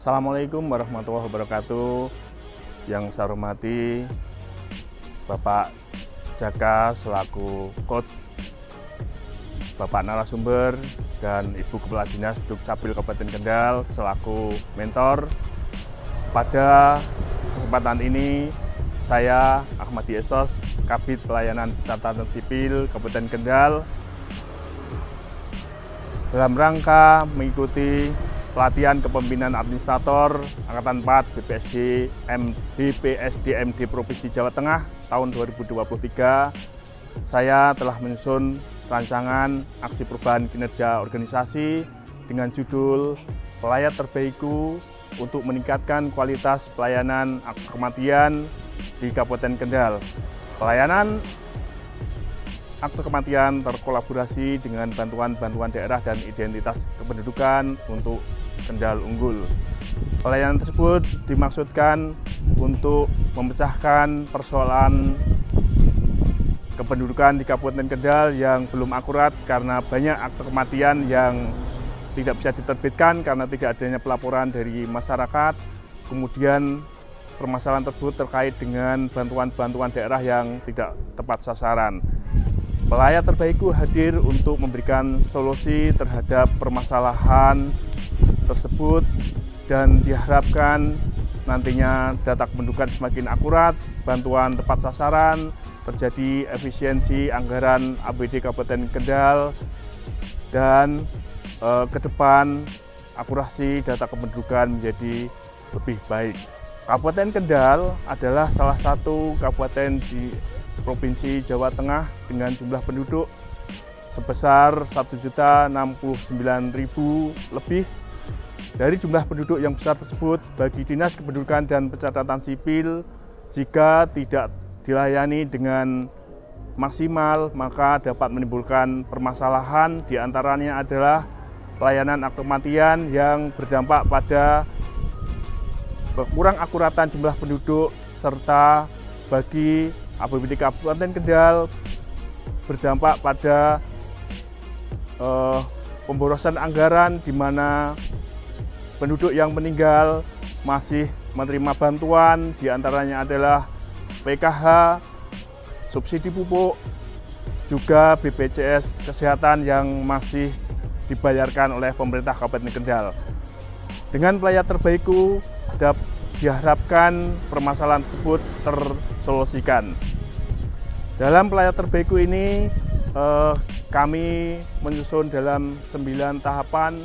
Assalamualaikum warahmatullahi wabarakatuh. Yang saya hormati Bapak Jaka selaku coach, Bapak narasumber, dan Ibu Kepala Dinas Dukcapil Kabupaten Kendal selaku mentor. Pada kesempatan ini saya Ahmadi Esos, Kabid Pelayanan Catatan Sipil Kabupaten Kendal, dalam rangka mengikuti pelatihan kepemimpinan administrator Angkatan 4 BPSDMD Provinsi Jawa Tengah tahun 2023, saya telah menyusun rancangan aksi perubahan kinerja organisasi dengan judul Pelayat Terbaikku untuk meningkatkan kualitas pelayanan akte kematian di Kabupaten Kendal. Pelayanan akte kematian terkolaborasi dengan bantuan daerah dan identitas kependudukan untuk Kendal Unggul. Pelayanan tersebut dimaksudkan untuk memecahkan persoalan kependudukan di Kabupaten Kendal yang belum akurat karena banyak akte kematian yang tidak bisa diterbitkan karena tidak adanya pelaporan dari masyarakat. Kemudian permasalahan tersebut terkait dengan bantuan daerah yang tidak tepat sasaran. Pelayat Terbaikku hadir untuk memberikan solusi terhadap permasalahan tersebut dan diharapkan nantinya data kependudukan semakin akurat, bantuan tepat sasaran, terjadi efisiensi anggaran APBD Kabupaten Kendal, dan ke depan akurasi data kependudukan menjadi lebih baik. Kabupaten Kendal adalah salah satu kabupaten di Provinsi Jawa Tengah dengan jumlah penduduk sebesar 1.069.000 lebih. Dari jumlah penduduk yang besar tersebut, bagi Dinas Kependudukan dan Pencatatan Sipil, jika tidak dilayani dengan maksimal, maka dapat menimbulkan permasalahan. Di antaranya adalah pelayanan akte kematian yang berdampak pada kurang akuratan jumlah penduduk, serta bagi APBD Kabupaten Kendal berdampak pada pemborosan anggaran di mana penduduk yang meninggal masih menerima bantuan, di antaranya adalah PKH, subsidi pupuk, juga BPJS Kesehatan yang masih dibayarkan oleh pemerintah Kabupaten Kendal. Dengan Pelayat Terbaikku diharapkan permasalahan tersebut tersolusikan. Dalam Pelayat Terbaikku ini kami menyusun dalam 9 tahapan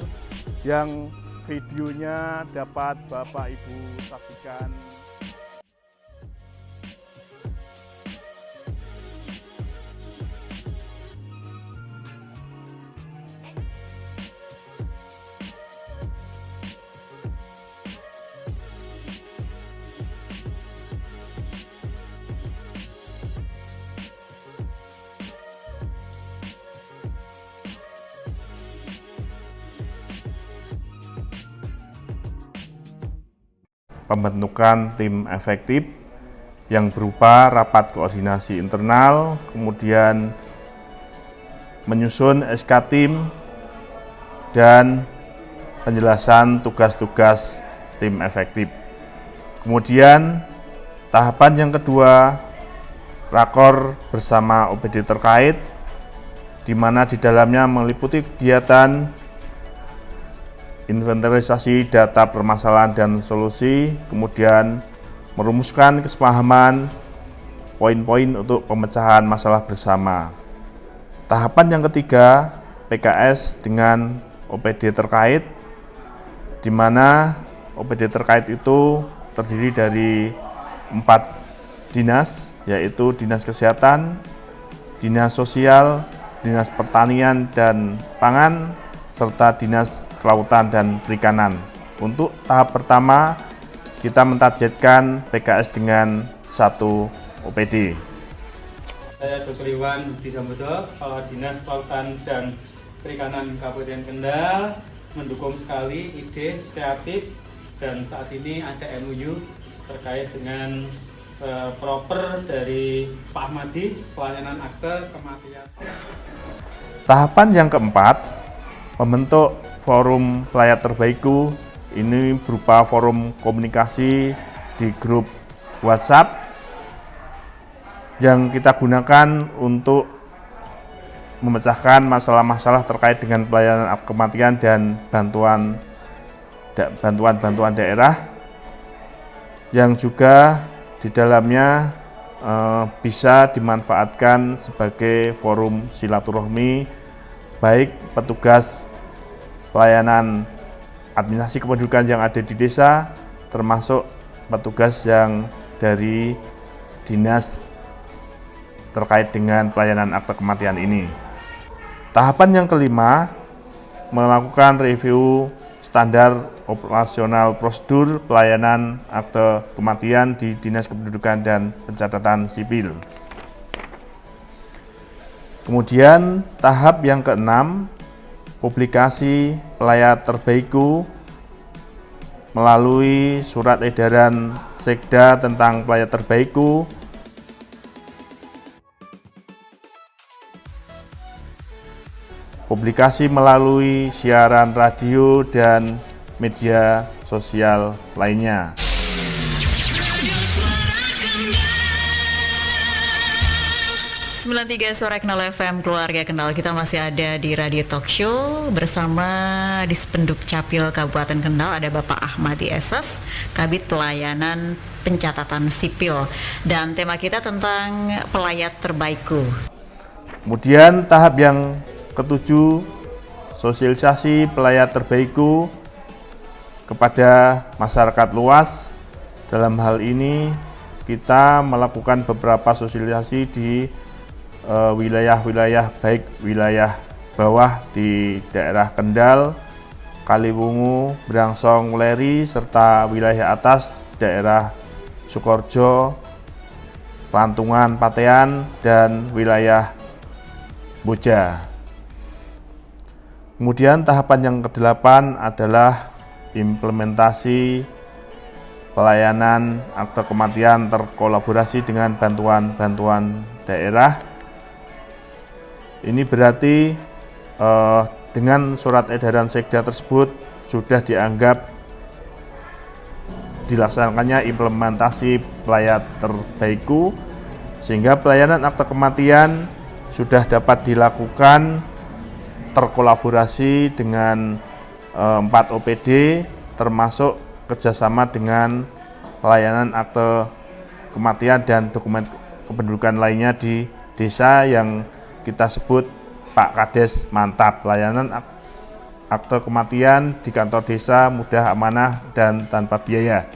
yang videonya dapat Bapak Ibu saksikan. Pembentukan tim efektif yang berupa rapat koordinasi internal, kemudian menyusun SK tim, dan penjelasan tugas-tugas tim efektif. Kemudian tahapan yang kedua, rakor bersama OPD terkait, di mana di dalamnya meliputi kegiatan inventarisasi data permasalahan dan solusi, kemudian merumuskan kesepahaman poin-poin untuk pemecahan masalah bersama. Tahapan yang ketiga, PKS dengan OPD terkait, di mana OPD terkait itu terdiri dari 4 dinas, yaitu Dinas Kesehatan, Dinas Sosial, Dinas Pertanian dan Pangan, serta Dinas Kelautan dan Perikanan. Untuk tahap pertama, kita mentargetkan PKS dengan 1 OPD. Saya Dr. Iwan Budi Sambodo, Kepala Dinas Kelautan dan Perikanan Kabupaten Kendal, mendukung sekali ide kreatif, dan saat ini ada MOU terkait dengan proper dari Pak Ahmadi, pelayanan akte kematian. Tahapan yang keempat, membentuk forum Pelayat Terbaikku Ini berupa forum komunikasi di grup WhatsApp yang kita gunakan untuk memecahkan masalah-masalah terkait dengan pelayanan kematian dan bantuan daerah, yang juga di dalamnya bisa dimanfaatkan sebagai forum silaturahmi baik petugas pelayanan administrasi kependudukan yang ada di desa, termasuk petugas yang dari dinas terkait dengan pelayanan akte kematian ini. Tahapan yang kelima, melakukan review standar operasional prosedur pelayanan akte kematian di Dinas Kependudukan dan Pencatatan Sipil. Kemudian tahap yang keenam, publikasi pelayat terbaikku melalui surat edaran Sekda tentang pelayat terbaikku, publikasi melalui siaran radio dan media sosial lainnya. 93 Suara Kendal FM, keluarga Kendal. Kita masih ada di Radio Talk Show bersama Dispenduk Capil Kabupaten Kendal, ada Bapak Ahmadi Esas, Kabid Pelayanan Pencatatan Sipil, dan tema kita tentang pelayat terbaikku. Kemudian tahap yang ketujuh, sosialisasi pelayat terbaikku kepada masyarakat luas. Dalam hal ini kita melakukan beberapa sosialisasi di wilayah-wilayah, baik wilayah bawah di daerah Kendal, Kaliwungu, Brangsong, Leri, serta wilayah atas daerah Sukoharjo, Pantungan, Patean, dan wilayah Boja. Kemudian tahapan yang ke-8 adalah implementasi pelayanan akte kematian terkolaborasi dengan bantuan daerah. Ini berarti dengan surat edaran Sekda tersebut sudah dianggap dilaksanakannya implementasi pelayat terbaikku, sehingga pelayanan akte kematian sudah dapat dilakukan terkolaborasi dengan 4 OPD, termasuk kerjasama dengan pelayanan akte kematian dan dokumen kependudukan lainnya di desa yang kita sebut Pak Kades Mantap. Pelayanan akte kematian di kantor desa mudah, amanah, dan tanpa biaya.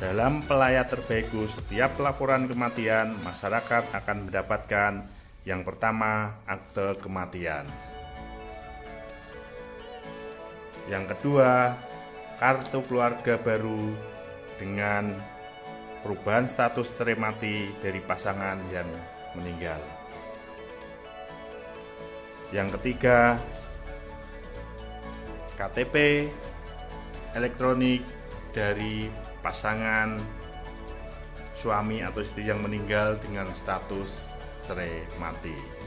Dalam pelayat terbaikku, setiap laporan kematian, masyarakat akan mendapatkan yang pertama, akte kematian. Yang kedua, kartu keluarga baru dengan perubahan status cerai mati dari pasangan yang meninggal. Yang ketiga, KTP elektronik dari pasangan suami atau istri yang meninggal dengan status cerai mati.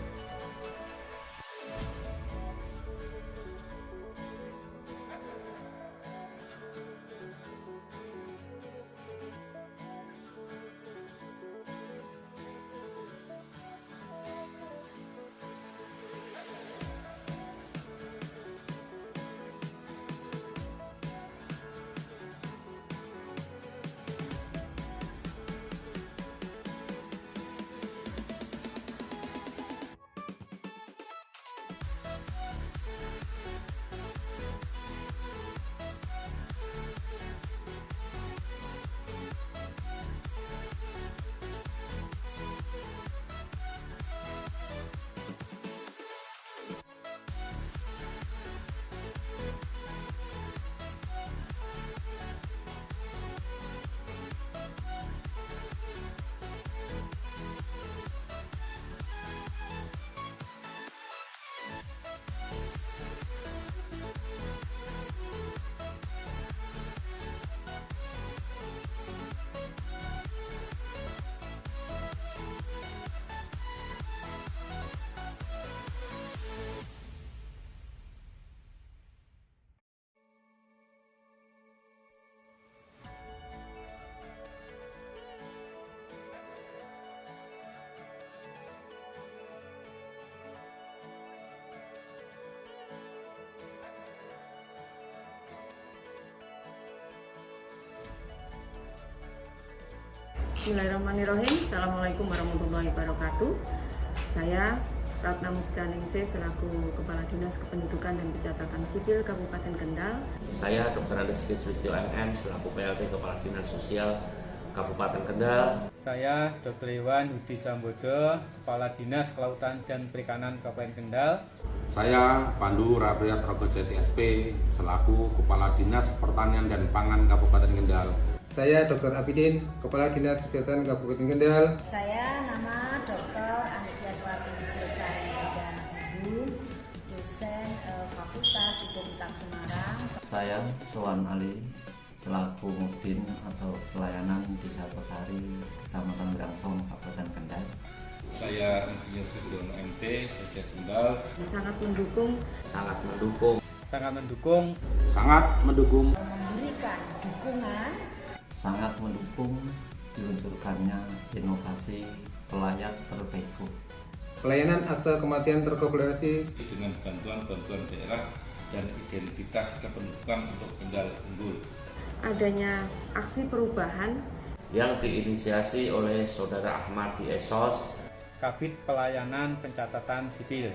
Bismillahirrahmanirrahim. Assalamualaikum warahmatullahi wabarakatuh. Saya Ratna Muskaningsih selaku Kepala Dinas Kependudukan dan Pencatatan Sipil Kabupaten Kendal. Saya Dr. Andes Sulistyo MM selaku PLT Kepala Dinas Sosial Kabupaten Kendal. Saya Dr. Iwan Budi Sambodo, Kepala Dinas Kelautan dan Perikanan Kabupaten Kendal. Saya Pandu Rabriat Robojati SP selaku Kepala Dinas Pertanian dan Pangan Kabupaten Kendal. Saya Dr. Abidin, Kepala Dinas Kesehatan Kabupaten Kendal. Saya nama Dr. Anitya Swati Wijlestari Eza Ibu, dosen Fakultas Hukum UNAD Semarang. Saya Sowan Ali, selaku Mubin atau pelayanan Desa Tosari, Kecamatan Brangsong, Kabupaten Kendal. Saya Insinyur Sugiyono MT, Sejak Kendal. Sangat mendukung. Sangat mendukung. Sangat mendukung. Sangat mendukung. Memberikan dukungan. Sangat mendukung diluncurkannya inovasi pelayat terbaikku. Pelayanan akte kematian terkoordinasi Dengan bantuan-bantuan daerah dan identitas kependudukan untuk Kendal unggul. Adanya aksi perubahan Yang diinisiasi oleh Saudara Ahmad di Esos, Kabid Pelayanan Pencatatan Sipil.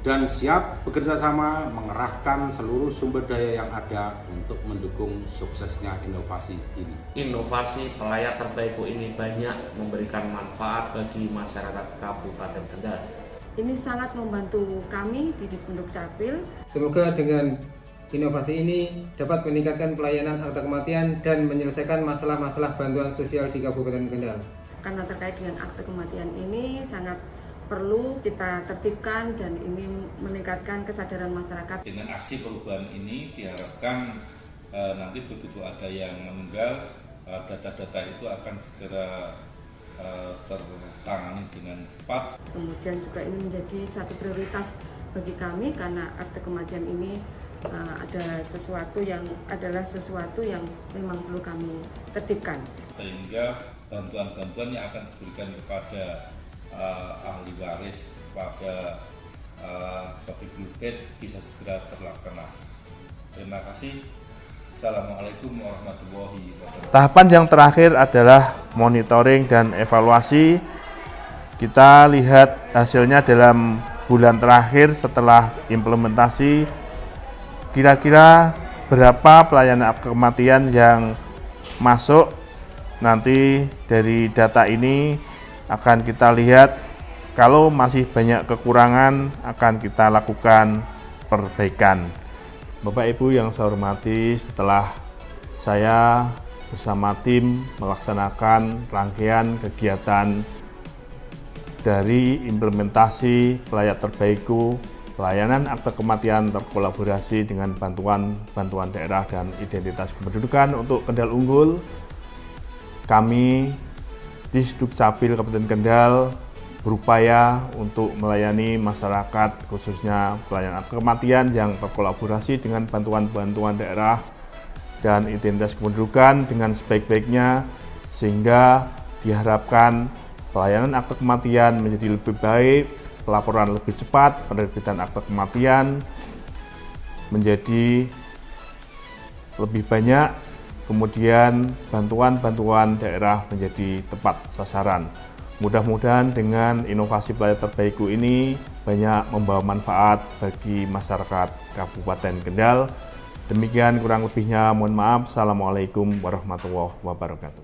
Dan siap bekerja sama mengerahkan seluruh sumber daya yang ada untuk mendukung suksesnya inovasi ini. Inovasi pelayat terbaikku ini banyak memberikan manfaat bagi masyarakat Kabupaten Kendal. ini sangat membantu kami di Dispenduk Capil. Semoga dengan inovasi ini dapat meningkatkan pelayanan akte kematian dan menyelesaikan masalah-masalah bantuan sosial di Kabupaten Kendal. Karena terkait dengan akte kematian ini sangat perlu kita tertibkan dan ini meningkatkan kesadaran masyarakat. Dengan aksi perubahan ini diharapkan nanti begitu ada yang meninggal, data-data itu akan segera tertangani dengan cepat. Kemudian juga ini menjadi satu prioritas bagi kami karena akte kematian ini adalah sesuatu yang memang perlu kami tertibkan. Sehingga bantuan-bantuan yang akan diberikan kepada ahli waris, kepada Sofi Glubet bisa segera terlaksana. Terima kasih. Assalamualaikum warahmatullahi wabarakatuh. Tahapan yang terakhir adalah monitoring dan evaluasi. Kita lihat hasilnya dalam bulan terakhir setelah implementasi. Kira-kira berapa pelayanan akte kematian yang masuk. Nanti dari data ini akan kita lihat, kalau masih banyak kekurangan akan kita lakukan perbaikan. Bapak Ibu yang saya hormati, setelah saya bersama tim melaksanakan rangkaian kegiatan dari implementasi pelayat terbaikku, pelayanan akte kematian terkolaborasi dengan bantuan daerah dan identitas kependudukan untuk Kendal Unggul, kami di Dukcapil Kabupaten Kendal berupaya untuk melayani masyarakat, khususnya pelayanan akte kematian yang berkolaborasi dengan bantuan daerah dan identitas kependudukan dengan sebaik-baiknya, sehingga diharapkan pelayanan akte kematian menjadi lebih baik, pelaporan lebih cepat, penerbitan akte kematian menjadi lebih banyak, kemudian bantuan daerah menjadi tepat sasaran. Mudah-mudahan dengan inovasi pelayat terbaikku ini banyak membawa manfaat bagi masyarakat Kabupaten Kendal. Demikian kurang lebihnya, mohon maaf. Assalamualaikum warahmatullahi wabarakatuh.